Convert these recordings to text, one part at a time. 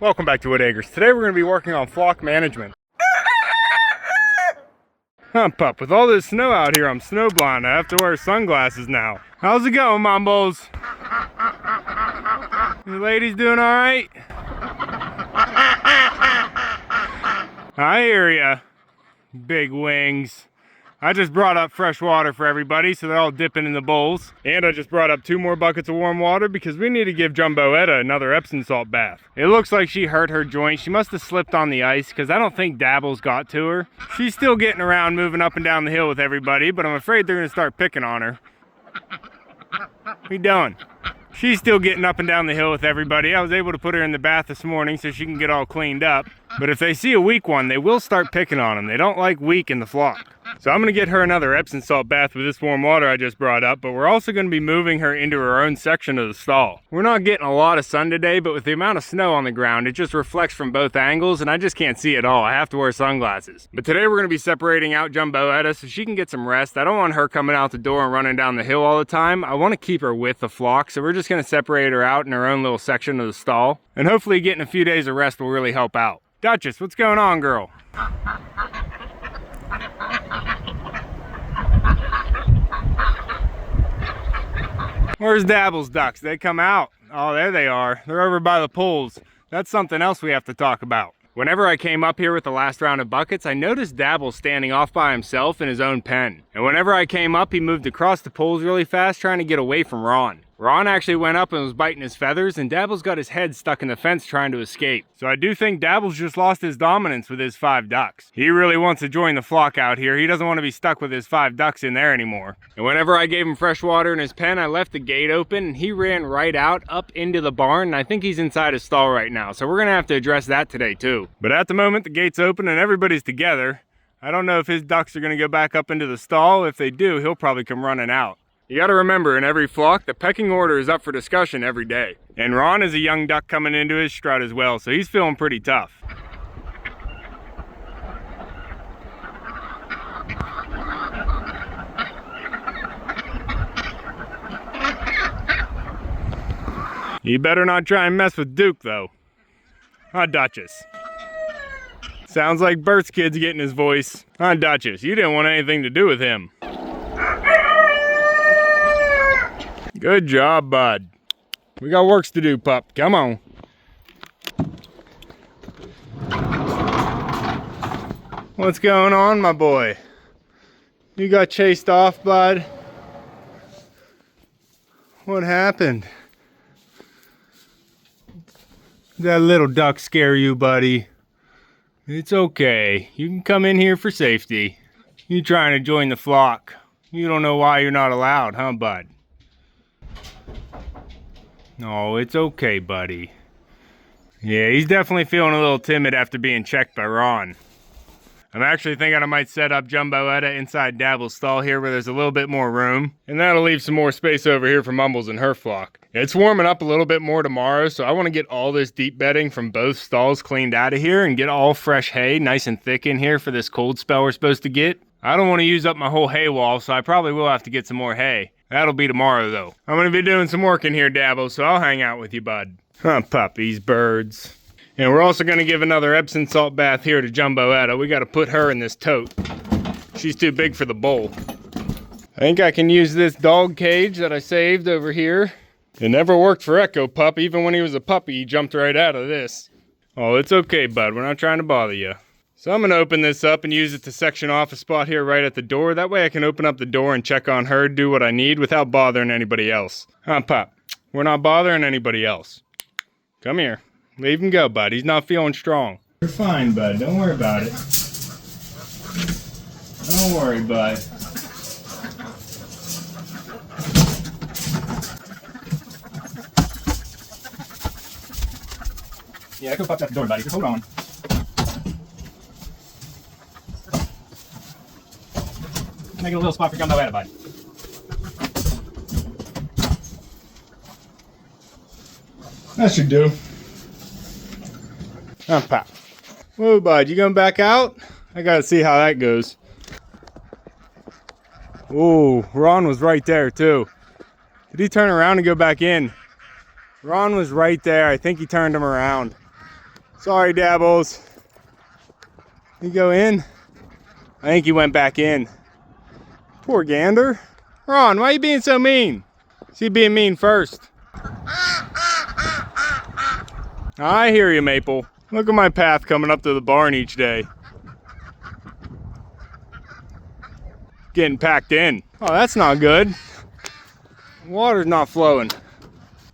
Welcome back to Whitt Acres. Today we're going to be working on flock management. Pup, with all this snow out here, I'm snowblind. I have to wear sunglasses now. How's it going, Mombos? You ladies doing all right? I hear ya. Big wings. I just brought up fresh water for everybody, so they're all dipping in the bowls. And I just brought up 2 more buckets of warm water because we need to give Jumboetta another Epsom salt bath. It looks like she hurt her joint. She must have slipped on the ice because I don't think Dabbles got to her. She's still getting around, moving up and down the hill with everybody, but I'm afraid they're gonna start picking on her. What you doing? She's still getting up and down the hill with everybody. I was able to put her in the bath this morning so she can get all cleaned up. But if they see a weak one, they will start picking on them. They don't like weak in the flock. So I'm gonna get her another Epsom salt bath with this warm water I just brought up, but we're also gonna be moving her into her own section of the stall. We're not getting a lot of sun today, but with the amount of snow on the ground, it just reflects from both angles and I just can't see at all. I have to wear sunglasses. But today we're gonna be separating out Jumboetta so she can get some rest. I don't want her coming out the door and running down the hill all the time. I wanna keep her with the flock, so we're just gonna separate her out in her own little section of the stall. And hopefully getting a few days of rest will really help out. Duchess, what's going on, girl? Where's Dabbles' ducks? They come out. Oh, there they are. They're over by the pools. That's something else we have to talk about. Whenever I came up here with the last round of buckets, I noticed Dabbles standing off by himself in his own pen. And whenever I came up, he moved across the pools really fast, trying to get away from Ron. Ron actually went up and was biting his feathers, and Dabbles got his head stuck in the fence trying to escape. So I do think Dabbles just lost his dominance with his 5 ducks. He really wants to join the flock out here. He doesn't want to be stuck with his 5 ducks in there anymore. And whenever I gave him fresh water in his pen, I left the gate open, and he ran right out up into the barn, and I think he's inside his stall right now. So we're gonna have to address that today too. But at the moment, the gate's open and everybody's together. I don't know if his ducks are gonna go back up into the stall. If they do, he'll probably come running out. You gotta remember, in every flock, the pecking order is up for discussion every day. And Ron is a young duck coming into his strut as well, so he's feeling pretty tough. You better not try and mess with Duke, though. Huh, Duchess? Sounds like Bert's kid's getting his voice. Huh, Duchess? You didn't want anything to do with him. Good job, bud. We got works to do, pup. Come on. What's going on, my boy? You got chased off, bud? What happened? Did that little duck scare you, buddy? It's okay. You can come in here for safety. You trying to join the flock. You don't know why you're not allowed, huh, bud? No, it's okay, buddy. Yeah, he's definitely feeling a little timid after being checked by Ron. I'm actually thinking I might set up Jumboetta inside Dabbles' stall here where there's a little bit more room. And that'll leave some more space over here for Mumbles and her flock. It's warming up a little bit more tomorrow, so I want to get all this deep bedding from both stalls cleaned out of here and get all fresh hay nice and thick in here for this cold spell we're supposed to get. I don't want to use up my whole hay wall, so I probably will have to get some more hay. That'll be tomorrow, though. I'm going to be doing some work in here, Dabbles, so I'll hang out with you, bud. Huh, puppies, birds. And we're also going to give another Epsom salt bath here to Jumboetta. We got to put her in this tote. She's too big for the bowl. I think I can use this dog cage that I saved over here. It never worked for Echo, pup. Even when he was a puppy, he jumped right out of this. Oh, it's okay, bud. We're not trying to bother you. So I'm going to open this up and use it to section off a spot here right at the door. That way I can open up the door and check on her, do what I need without bothering anybody else. Huh, Pop? We're not bothering anybody else. Come here. Leave him go, bud. He's not feeling strong. You're fine, bud. Don't worry about it. Don't worry, bud. Yeah, go pop that door, buddy. Just hold on. Make it a little spot for Jumboetta, bud. That should do. Pop. Whoa, bud, you going back out? I gotta see how that goes. Ooh, Ron was right there, too. Did he turn around and go back in? Ron was right there. I think he turned him around. Sorry, Dabbles. You go in? I think he went back in. Poor gander. Ron, why are you being so mean? Is he being mean first? I hear you, Maple. Look at my path coming up to the barn each day. Getting packed in. Oh, that's not good. Water's not flowing.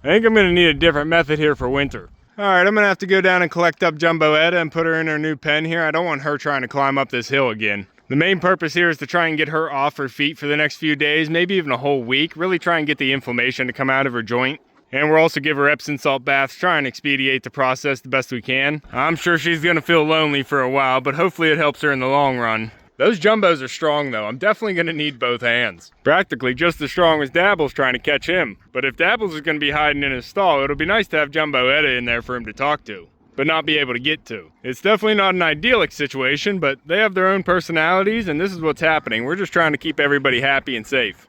I think I'm gonna need a different method here for winter. All right, I'm gonna have to go down and collect up Jumboetta and put her in her new pen here. I don't want her trying to climb up this hill again. The main purpose here is to try and get her off her feet for the next few days, maybe even a whole week. Really try and get the inflammation to come out of her joint. And we'll also give her Epsom salt baths, try and expedite the process the best we can. I'm sure she's gonna feel lonely for a while, but hopefully it helps her in the long run. Those jumbos are strong though. I'm definitely gonna need both hands. Practically just as strong as Dabbles trying to catch him. But if Dabbles is gonna be hiding in his stall, it'll be nice to have Jumboetta in there for him to talk to, but not be able to get to. It's definitely not an idyllic situation, but they have their own personalities and this is what's happening. We're just trying to keep everybody happy and safe.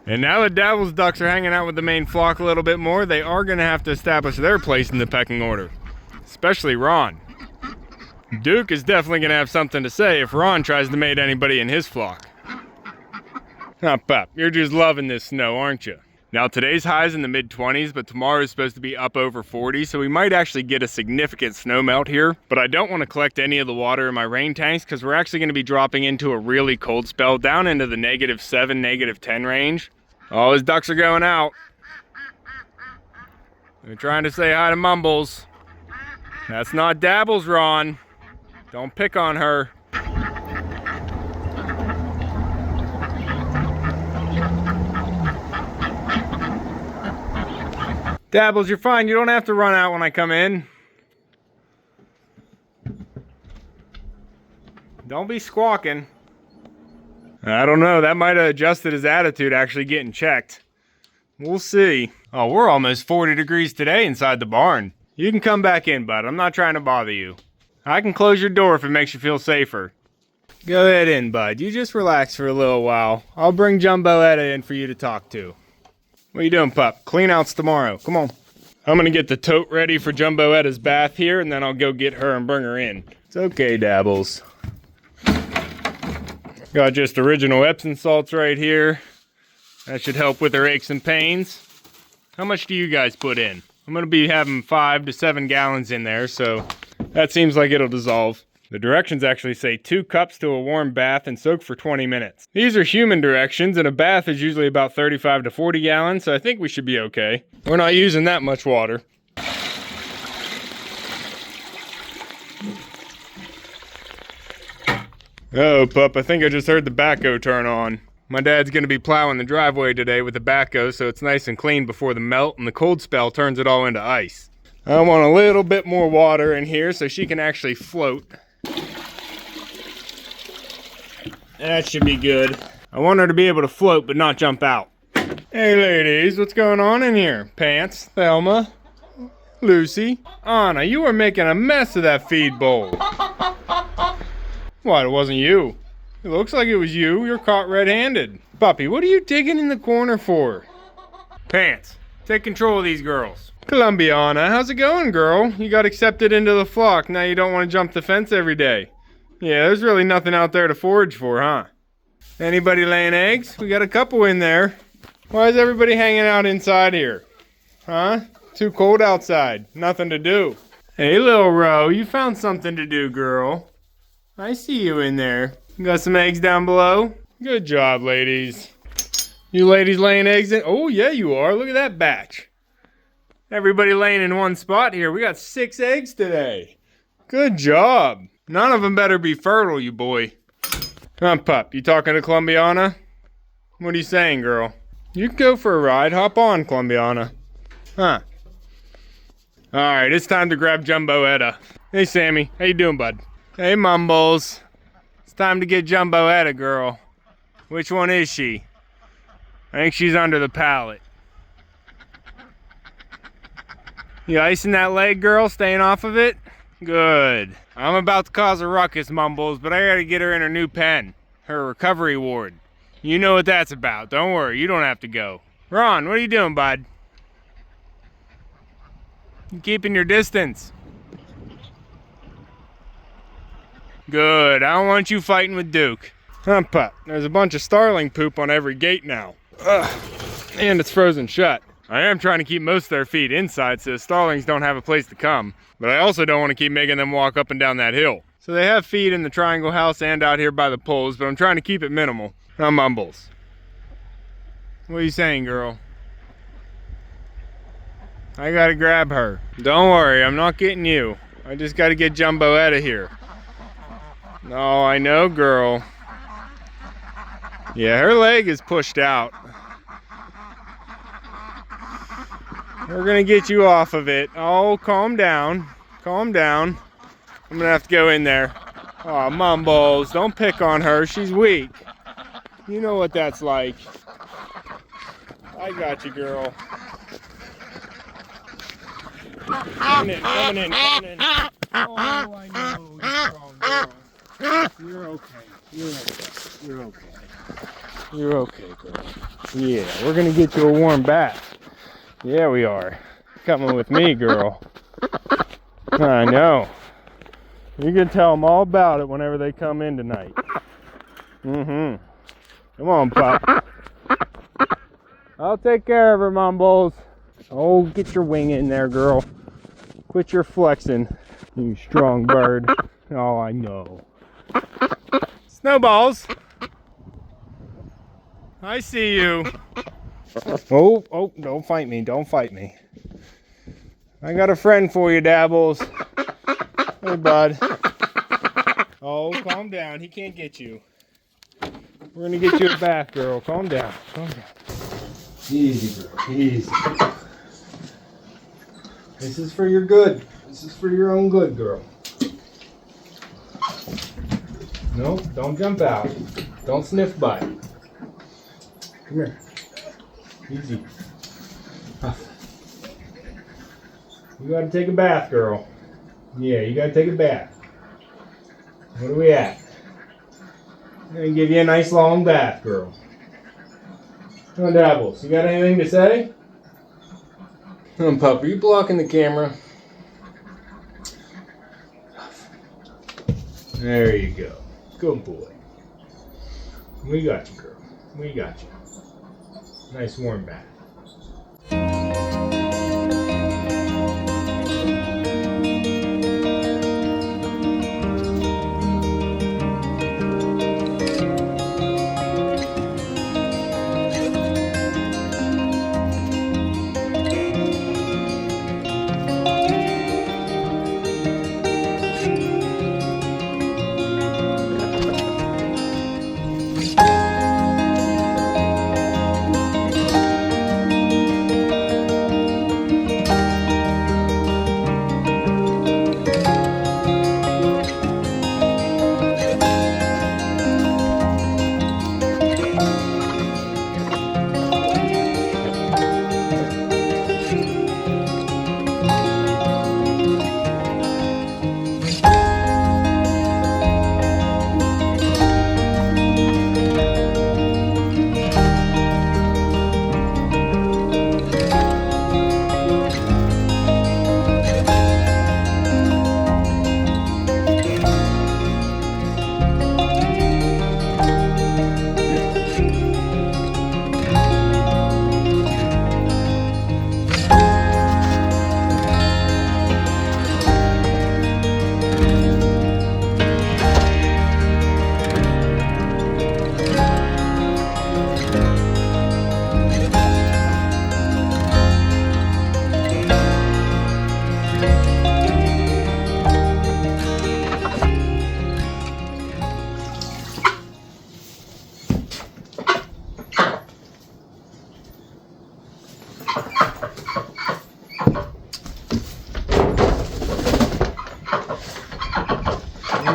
And now that Dabbles ducks are hanging out with the main flock a little bit more, they are gonna have to establish their place in the pecking order. Especially Ron. Duke is definitely gonna have something to say if Ron tries to mate anybody in his flock. Ah, Pup, you're just loving this snow, aren't you? Now today's high is in the mid-20s, but tomorrow is supposed to be up over 40, so we might actually get a significant snow melt here. But I don't want to collect any of the water in my rain tanks because we're actually going to be dropping into a really cold spell down into the -7, -10 range. All his ducks are going out. They're trying to say hi to Mumbles. That's not Dabbles, Ron. Don't pick on her. Dabbles, you're fine. You don't have to run out when I come in. Don't be squawking. I don't know. That might have adjusted his attitude actually getting checked. We'll see. Oh, we're almost 40 degrees today inside the barn. You can come back in, bud. I'm not trying to bother you. I can close your door if it makes you feel safer. Go ahead in, bud. You just relax for a little while. I'll bring Jumboetta in for you to talk to. What are you doing, pup? Clean outs tomorrow. Come on. I'm gonna get the tote ready for Jumboetta's bath here, and then I'll go get her and bring her in. It's okay, Dabbles. Got just original Epsom salts right here. That should help with her aches and pains. How much do you guys put in? I'm gonna be having 5 to 7 gallons in there, so that seems like it'll dissolve. The directions actually say 2 cups to a warm bath and soak for 20 minutes. These are human directions, and a bath is usually about 35 to 40 gallons, so I think we should be okay. We're not using that much water. Oh, pup, I think I just heard the backhoe turn on. My dad's gonna be plowing the driveway today with the backhoe, so it's nice and clean before the melt, and the cold spell turns it all into ice. I want a little bit more water in here so she can actually float. That should be good. I want her to be able to float but not jump out. Hey ladies, what's going on in here? Pants, Thelma, Lucy, Anna, you are making a mess of that feed bowl. What, it wasn't you? It looks like it was you. You're caught red-handed. Puppy, what are you digging in the corner for? Pants, take control of these girls. Columbiana, how's it going, girl? You got accepted into the flock. Now you don't want to jump the fence every day. Yeah, there's really nothing out there to forage for, huh? Anybody laying eggs? We got a couple in there. Why is everybody hanging out inside here? Huh? Too cold outside. Nothing to do. Hey, little Ro, you found something to do, girl. I see you in there. You got some eggs down below? Good job, ladies. You ladies laying eggs in? Oh, yeah, you are. Look at that batch. Everybody laying in one spot here. We got 6 eggs today. Good job. None of them better be fertile, you boy. Come on, pup. You talking to Columbiana? What are you saying, girl? You can go for a ride. Hop on, Columbiana. Huh. Alright, it's time to grab Jumboetta. Hey, Sammy. How you doing, bud? Hey, Mumbles. It's time to get Jumboetta, girl. Which one is she? I think she's under the pallet. You icing that leg, girl? Staying off of it? Good. I'm about to cause a ruckus, Mumbles, but I gotta get her in her new pen. Her recovery ward. You know what that's about. Don't worry, you don't have to go. Ron, what are you doing, bud? You keeping your distance. Good, I don't want you fighting with Duke. Huh, pup, there's a bunch of starling poop on every gate now. Ugh, and it's frozen shut. I am trying to keep most of their feed inside so the starlings don't have a place to come. But I also don't want to keep making them walk up and down that hill. So they have feed in the triangle house and out here by the poles, but I'm trying to keep it minimal. Now Mumbles. What are you saying, girl? I gotta grab her. Don't worry, I'm not getting you. I just gotta get Jumboetta here. No, I know, girl. Yeah, her leg is pushed out. We're gonna get you off of it. Oh, calm down. Calm down. I'm gonna have to go in there. Oh, Mumbles, don't pick on her. She's weak. You know what that's like. I got you, girl. Coming in, coming in, coming in. Oh, I know. You're strong, girl. You're okay. You're okay. You're okay. You're okay, girl. Yeah, we're gonna get you a warm bath. Yeah, we are. Coming with me, girl. I know. You can tell them all about it whenever they come in tonight. Mm-hmm. Come on, pup. I'll take care of her, Mumbles. Oh, get your wing in there, girl. Quit your flexing, you strong bird. Oh, I know. Snowballs. I see you. Oh, don't fight me. Don't fight me. I got a friend for you, Dabbles. Hey, bud. Oh, calm down. He can't get you. We're going to get you a bath, girl. Calm down. Calm down. Easy, girl. Easy. This is for your good. This is for your own good, girl. No, don't jump out. Don't sniff bite. Come here. Easy. You gotta take a bath, girl. Yeah, you gotta take a bath. What are we at? I'm gonna give you a nice long bath, girl. Come on, Dabbles. You got anything to say? Come on, pup. Are you blocking the camera? There you go. Good boy. We got you, girl. We got you. Nice warm bath.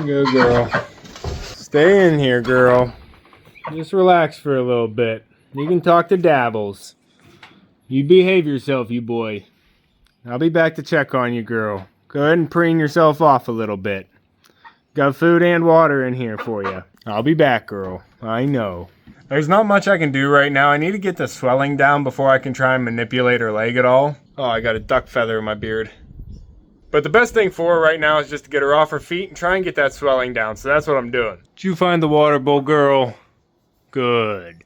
There you go, girl. Stay in here, girl. Just relax for a little bit. You can talk to Dabbles. You behave yourself, you boy. I'll be back to check on you, girl. Go ahead and preen yourself off a little bit. Got food and water in here for you. I'll be back, girl. I know. There's not much I can do right now. I need to get the swelling down before I can try and manipulate her leg at all. Oh, I got a duck feather in my beard. But the best thing for her right now is just to get her off her feet and try and get that swelling down. So that's what I'm doing. Did you find the water bowl, girl? Good.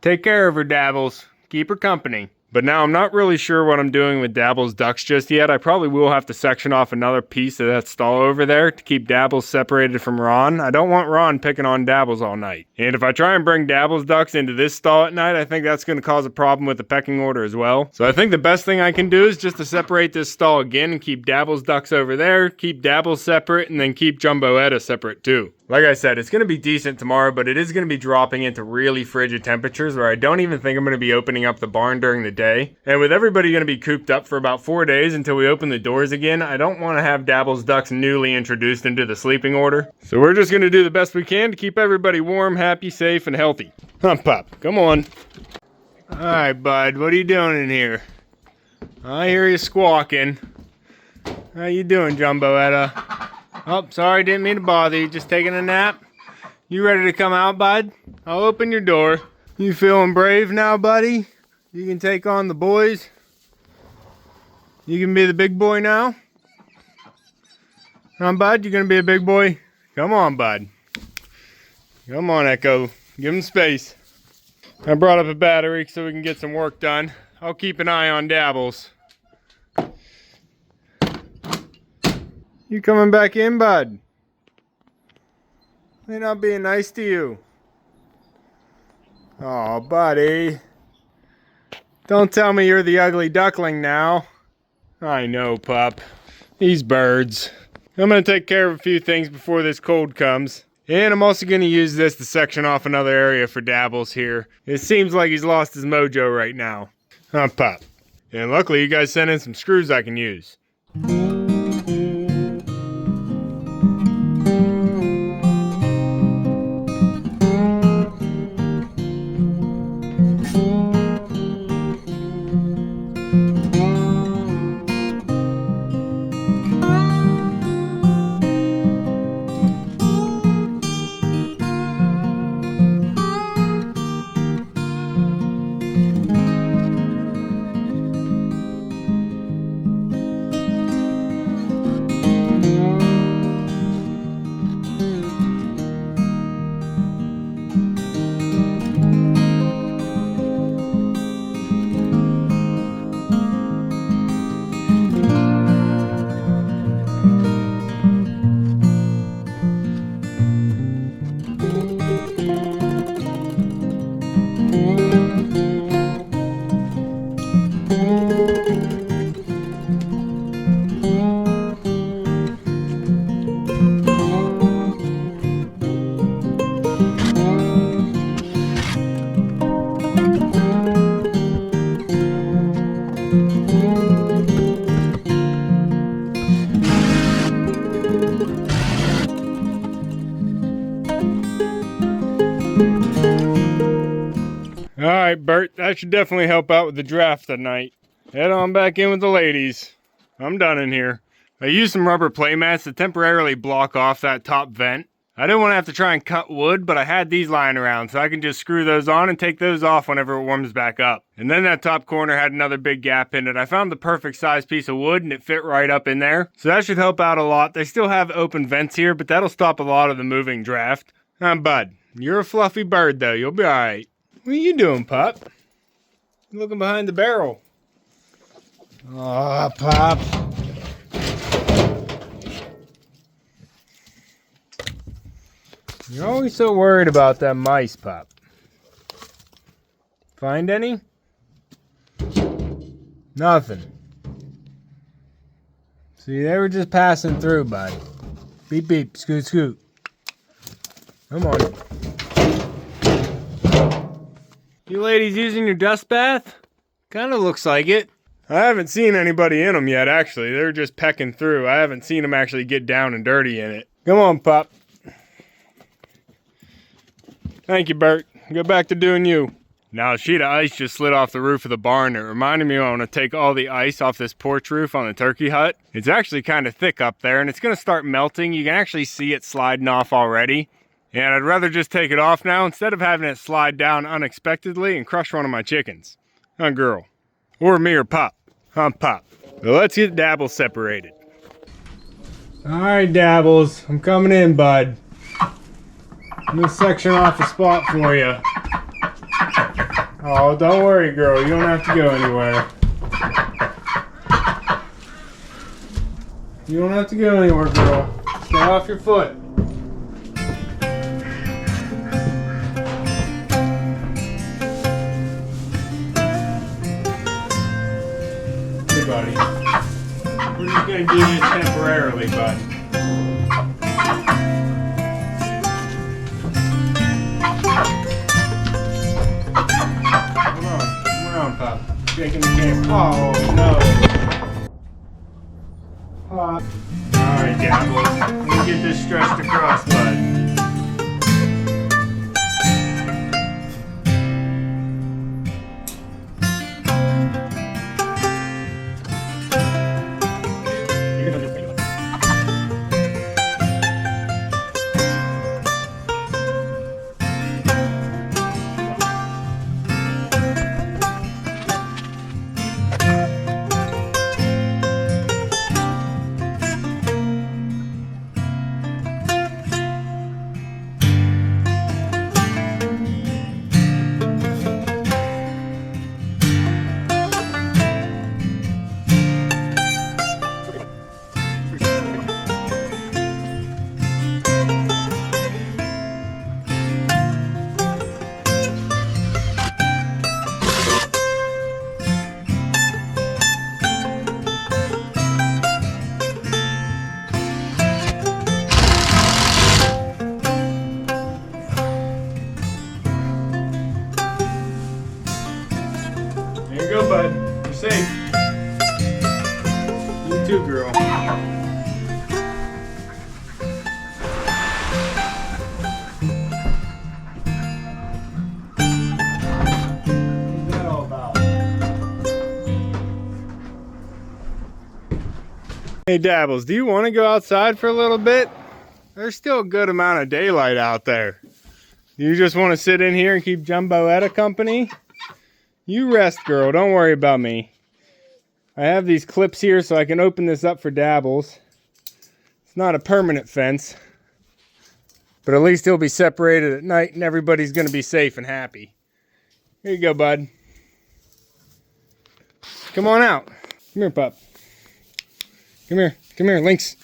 Take care of her, Dabbles. Keep her company. But now I'm not really sure what I'm doing with Dabbles' ducts just yet. I probably will have to section off another piece of that stall over there to keep Dabbles separated from Ron. I don't want Ron picking on Dabbles all night. And if I try and bring Dabbles' ducts into this stall at night, I think that's going to cause a problem with the pecking order as well. So I think the best thing I can do is just to separate this stall again and keep Dabbles' ducts over there, keep Dabbles separate, and then keep Jumboetta separate too. Like I said, it's going to be decent tomorrow, but it is going to be dropping into really frigid temperatures where I don't even think I'm going to be opening up the barn during the day. And with everybody going to be cooped up for about 4 days until we open the doors again, I don't want to have Dabbles' ducks newly introduced into the sleeping order. So we're just going to do the best we can to keep everybody warm, happy, safe, and healthy. Hump up. Come on. Alright, bud. What are you doing in here? I hear you squawking. How you doing, Jumboetta? Oh, sorry, didn't mean to bother you. Just taking a nap? You ready to come out, bud? I'll open your door. You feeling brave now, buddy? You can take on the boys? You can be the big boy now? Huh, bud? You gonna be a big boy? Come on, bud. Come on, Echo. Give him space. I brought up a battery so we can get some work done. I'll keep an eye on Dabbles. You coming back in, bud? They're not being nice to you. Oh, buddy. Don't tell me you're the ugly duckling now. I know, pup. These birds. I'm going to take care of a few things before this cold comes. And I'm also going to use this to section off another area for Dabbles here. It seems like he's lost his mojo right now. Huh, pup. And luckily you guys sent in some screws I can use. Alright, Bert, that should definitely help out with the draft tonight. Head on back in with the ladies. I'm done in here. I used some rubber play mats to temporarily block off that top vent. I didn't want to have to try and cut wood, but I had these lying around, so I can just screw those on and take those off whenever it warms back up. And then that top corner had another big gap in it. I found the perfect size piece of wood and it fit right up in there. So that should help out a lot. They still have open vents here, but that'll stop a lot of the moving draft. Bud, you're a fluffy bird though, you'll be alright. What are you doing, pup? You're looking behind the barrel. Aw, pup. You're always so worried about them mice, pup. Find any? Nothing. See, they were just passing through, bud. Beep, beep, scoot, scoot. Come on. You ladies using your dust bath? Kinda looks like it. I haven't seen anybody in them yet, actually. They're just pecking through. I haven't seen them actually get down and dirty in it. Come on, pup. Thank you, Bert. Go back to doing you. Now, a sheet of ice just slid off the roof of the barn. It reminded me I want to take all the ice off this porch roof on the turkey hut. It's actually kind of thick up there, and it's going to start melting. You can actually see it sliding off already. And I'd rather just take it off now instead of having it slide down unexpectedly and crush one of my chickens. Huh, girl? Or me or Pop. Huh, Pop. Well, let's get Dabbles separated. Alright, Dabbles. I'm coming in, bud. I'm gonna section off a spot for you. Oh, don't worry, girl. You don't have to go anywhere. You don't have to go anywhere, girl. Stay off your foot. Hey, buddy. We're just gonna do this temporarily, bud. Come on, Pop. Shaking the camera. Oh, no. Alright, Dabbles. Let me get this stretched across, bud. There you go, bud. You're safe. You too, girl. What's that all about? Hey, Dabbles, do you want to go outside for a little bit? There's still a good amount of daylight out there. You just want to sit in here and keep Jumboetta company? You rest, girl. Don't worry about me. I have these clips here so I can open this up for Dabbles. It's not a permanent fence, but at least he'll be separated at night and everybody's going to be safe and happy. Here you go, bud. Come on out. Come here, pup. Come here. Come here, Lynx.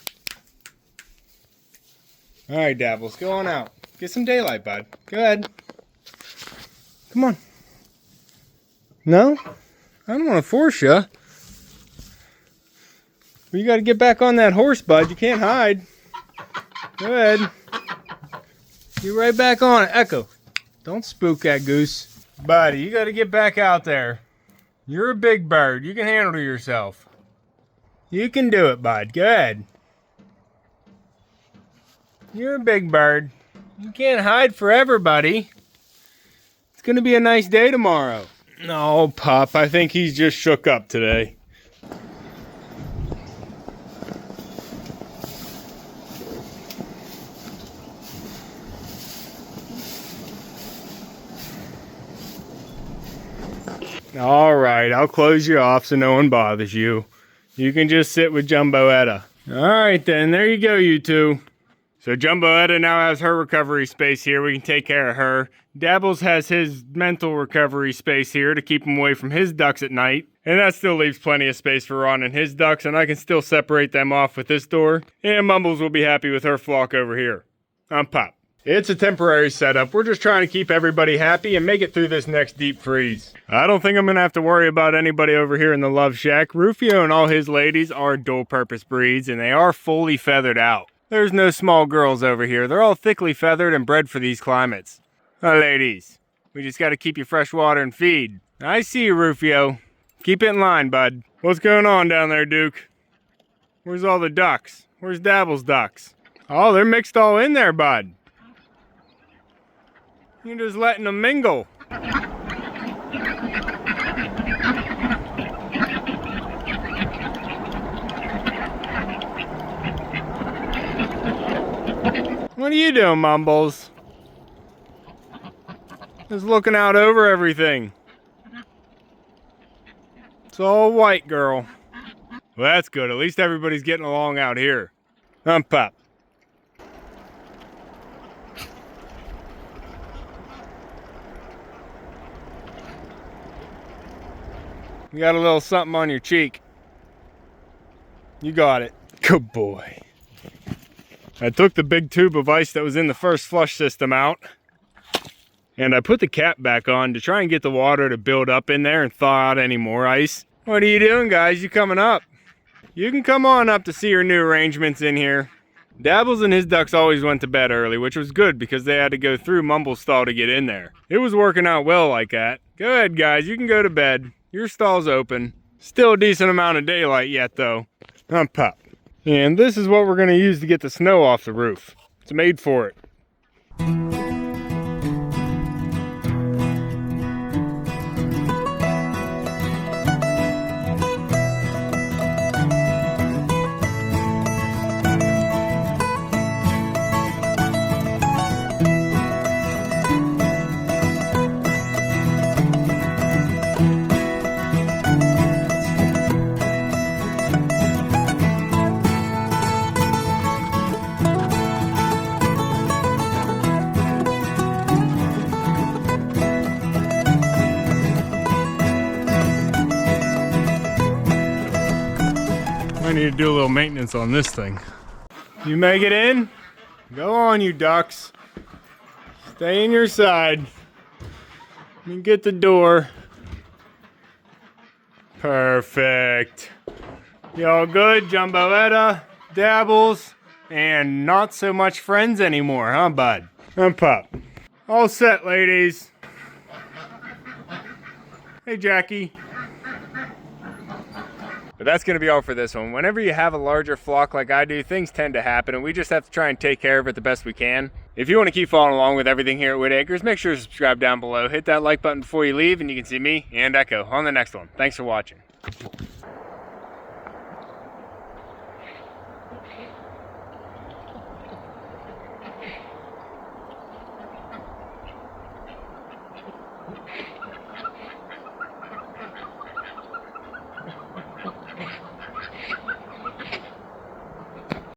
All right, Dabbles. Go on out. Get some daylight, bud. Go ahead. Come on. No? I don't want to force you. You got to get back on that horse, bud. You can't hide. Go ahead. Get right back on it. Echo. Don't spook that goose. Buddy, you got to get back out there. You're a big bird. You can handle yourself. You can do it, bud. Go ahead. You're a big bird. You can't hide forever, buddy. It's going to be a nice day tomorrow. No, pup. I think he's just shook up today. All right, I'll close you off so no one bothers you. You can just sit with Jumboetta. All right, then. There you go, you two. So Jumboetta now has her recovery space here. We can take care of her. Dabbles has his mental recovery space here to keep him away from his ducks at night. And that still leaves plenty of space for Ron and his ducks, and I can still separate them off with this door. And Mumbles will be happy with her flock over here. I'm Pop. It's a temporary setup. We're just trying to keep everybody happy and make it through this next deep freeze. I don't think I'm going to have to worry about anybody over here in the Love Shack. Rufio and all his ladies are dual-purpose breeds, and they are fully feathered out. There's no small girls over here. They're all thickly feathered and bred for these climates. Ladies, we just got to keep you fresh water and feed. I see you, Rufio. Keep it in line, bud. What's going on down there, Duke? Where's all the ducks? Where's Dabbles' ducks? Oh, they're mixed all in there, bud. You're just letting them mingle. What are you doing, Mumbles? Just looking out over everything. It's all white, girl. Well, that's good. At least everybody's getting along out here. Pop. You got a little something on your cheek. You got it. Good boy. I took the big tube of ice that was in the first flush system out, and I put the cap back on to try and get the water to build up in there and thaw out any more ice. What are you doing, guys? You coming up? You can come on up to see your new arrangements in here. Dabbles and his ducks always went to bed early, which was good because they had to go through Mumble's stall to get in there. It was working out well like that. Go ahead, guys. You can go to bed. Your stall's open. Still a decent amount of daylight yet, though. Pop. And this is what we're going to use to get the snow off the roof. It's made for it. I need to do a little maintenance on this thing. You make it in? Go on, you ducks. Stay in your side. Let me get the door. Perfect. Y'all good? Jumboetta, Dabbles, and not so much friends anymore, huh, bud? Pop. All set, ladies. Hey, Jackie. But that's going to be all for this one. Whenever you have a larger flock like I do, things tend to happen, and we just have to try and take care of it the best we can. If you want to keep following along with everything here at Whitt Acres, make sure to subscribe down below. Hit that like button before you leave, and you can see me and Echo on the next one. Thanks for watching.